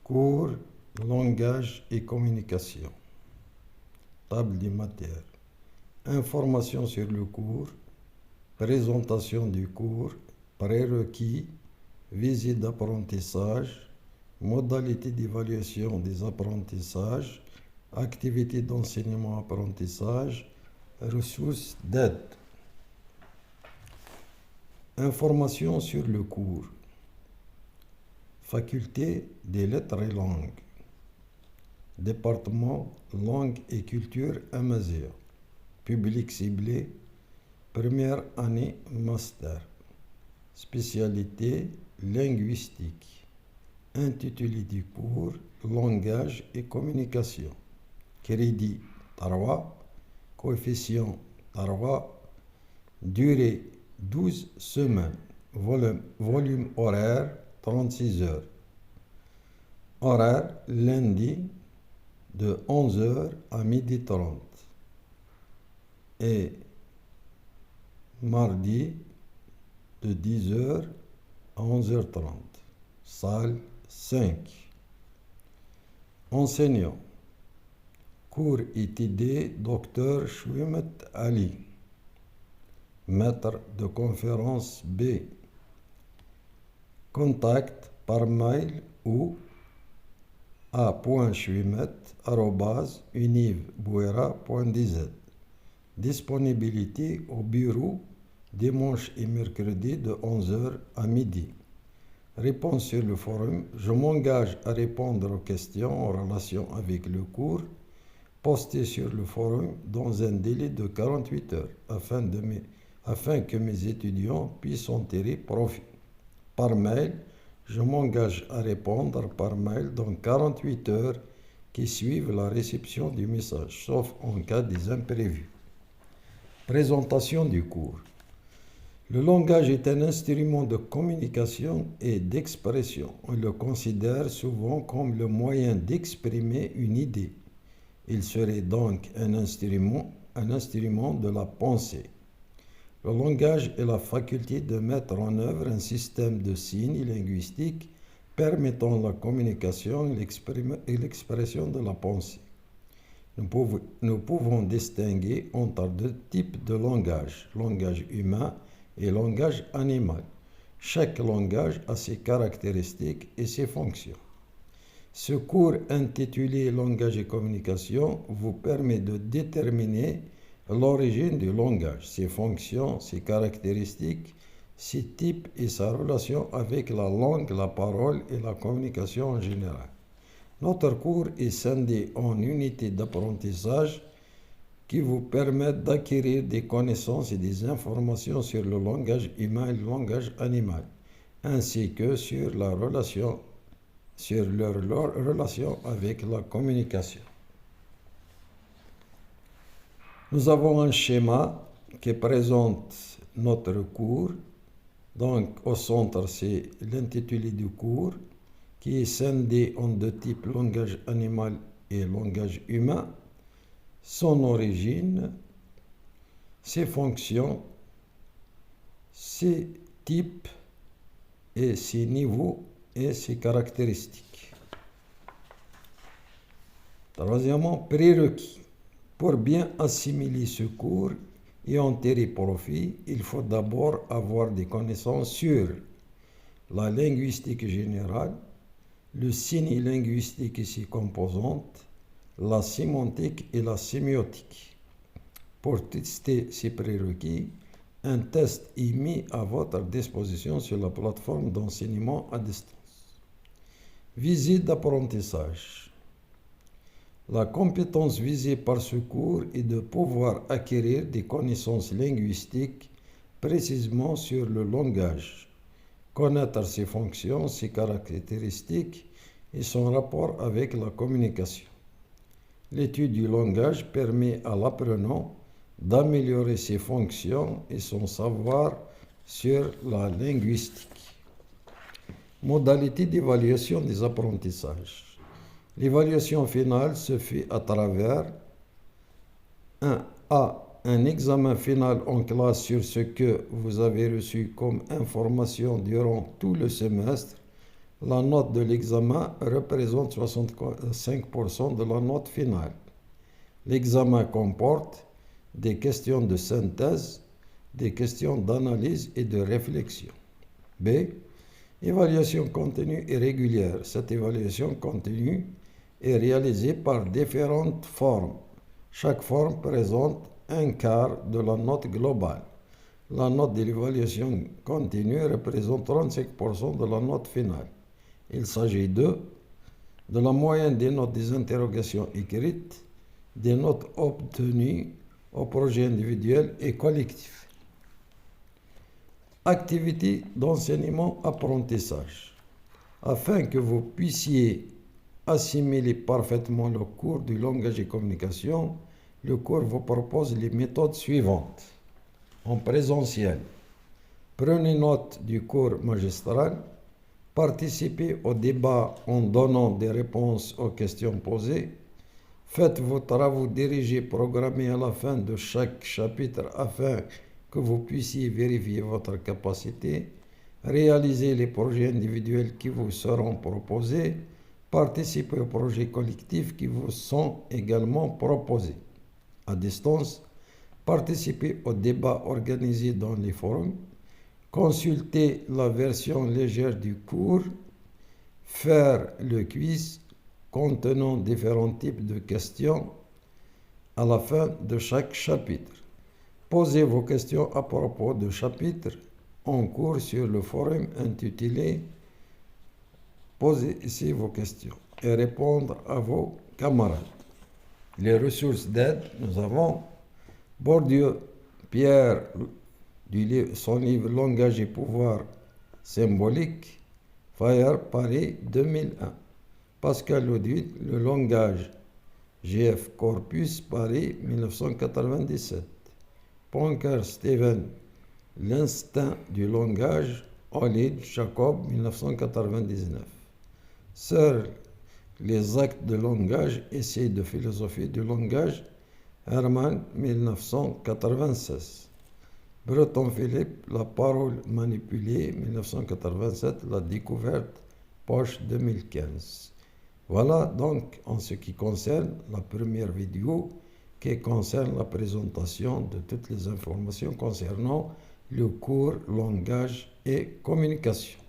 Cours, langage et communication. Table des matières. Information sur le cours. Présentation du cours. Prérequis. Visite d'apprentissage. Modalité d'évaluation des apprentissages. Activités d'enseignement-apprentissage. Ressources d'aide. Information sur le cours. Faculté des lettres et langues. Département langue et culture Amazigh. Public ciblé. Première année master. Spécialité linguistique. Intitulé du cours langage et communication. Crédit 3. Coefficient 3. Durée 12 semaines. Volume horaire 36 heures. Horaire lundi de 11h à 12h30 et mardi de 10h à 11h30. Salle 5. Enseignant. Cours étudié Dr Chouimet Ali. Maître de conférence B. Contact par mail ou a.chouimet@univbouera.dz. Disponibilité au bureau dimanche et mercredi de 11h à midi. Réponse sur le forum. Je m'engage à répondre aux questions en relation avec le cours posté sur le forum dans un délai de 48 heures afin que mes étudiants puissent en tirer profit. Par mail, je m'engage à répondre par mail dans 48 heures qui suivent la réception du message, sauf en cas des imprévus. Présentation du cours. Le langage est un instrument de communication et d'expression. On le considère souvent comme le moyen d'exprimer une idée. Il serait donc un instrument de la pensée. Le langage est la faculté de mettre en œuvre un système de signes linguistiques permettant la communication et l'expression de la pensée. Nous pouvons distinguer entre deux types de langage humain et langage animal. Chaque langage a ses caractéristiques et ses fonctions. Ce cours intitulé Langage et communication vous permet de déterminer l'origine du langage, ses fonctions, ses caractéristiques, ses types et sa relation avec la langue, la parole et la communication en général. Notre cours est scindé en unités d'apprentissage qui vous permettent d'acquérir des connaissances et des informations sur le langage humain et le langage animal, ainsi que sur leur relation avec la communication. Nous avons un schéma qui présente notre cours. Donc, au centre, c'est l'intitulé du cours, qui est scindé en deux types, langage animal et langage humain. Son origine, ses fonctions, ses types et ses niveaux et ses caractéristiques. Troisièmement, prérequis. Pour bien assimiler ce cours et en tirer profit, il faut d'abord avoir des connaissances sur la linguistique générale, le signe linguistique et ses composantes, la sémantique et la sémiotique. Pour tester ces prérequis, un test est mis à votre disposition sur la plateforme d'enseignement à distance. Visite d'apprentissage. La compétence visée par ce cours est de pouvoir acquérir des connaissances linguistiques précisément sur le langage, connaître ses fonctions, ses caractéristiques et son rapport avec la communication. L'étude du langage permet à l'apprenant d'améliorer ses fonctions et son savoir sur la linguistique. Modalité d'évaluation des apprentissages. L'évaluation finale se fait à travers un examen final en classe sur ce que vous avez reçu comme information durant tout le semestre, La note de l'examen représente 65% de la note finale. L'examen comporte des questions de synthèse, des questions d'analyse et de réflexion. B. Évaluation continue et régulière. Cette évaluation continue est réalisée par différentes formes. Chaque forme présente un quart de la note globale. La note de l'évaluation continue représente 35% de la note finale. Il s'agit de la moyenne des notes des interrogations écrites, des notes obtenues au projet individuel et collectif. Activité d'enseignement-apprentissage. Afin que vous puissiez assimiler parfaitement le cours du langage et communication, le cours vous propose les méthodes suivantes. En présentiel, prenez note du cours magistral, participez au débat en donnant des réponses aux questions posées, faites vos travaux dirigés programmés à la fin de chaque chapitre afin que vous puissiez vérifier votre capacité, réalisez les projets individuels qui vous seront proposés, participez aux projets collectifs qui vous sont également proposés. À distance, participez aux débats organisés dans les forums, consultez la version légère du cours, faire le quiz contenant différents types de questions à la fin de chaque chapitre. Posez vos questions à propos du chapitre en cours sur le forum intitulé « Posez ici vos questions » et répondre à vos camarades. Les ressources d'aide, nous avons Bourdieu, Pierre, son livre « Langage et pouvoir symbolique », Fayard, Paris, 2001. Pascal Audouin, Le langage, GF Corpus, Paris, 1997. Ponker, Steven, L'instinct du langage, Olid, Jacob, 1999. Searle, Les actes de langage, Essai de philosophie du langage, Hermann, 1996. Breton Philippe, La parole manipulée, 1987, La découverte, Poche, 2015. Voilà donc en ce qui concerne la première vidéo qui concerne la présentation de toutes les informations concernant le cours langage et communication.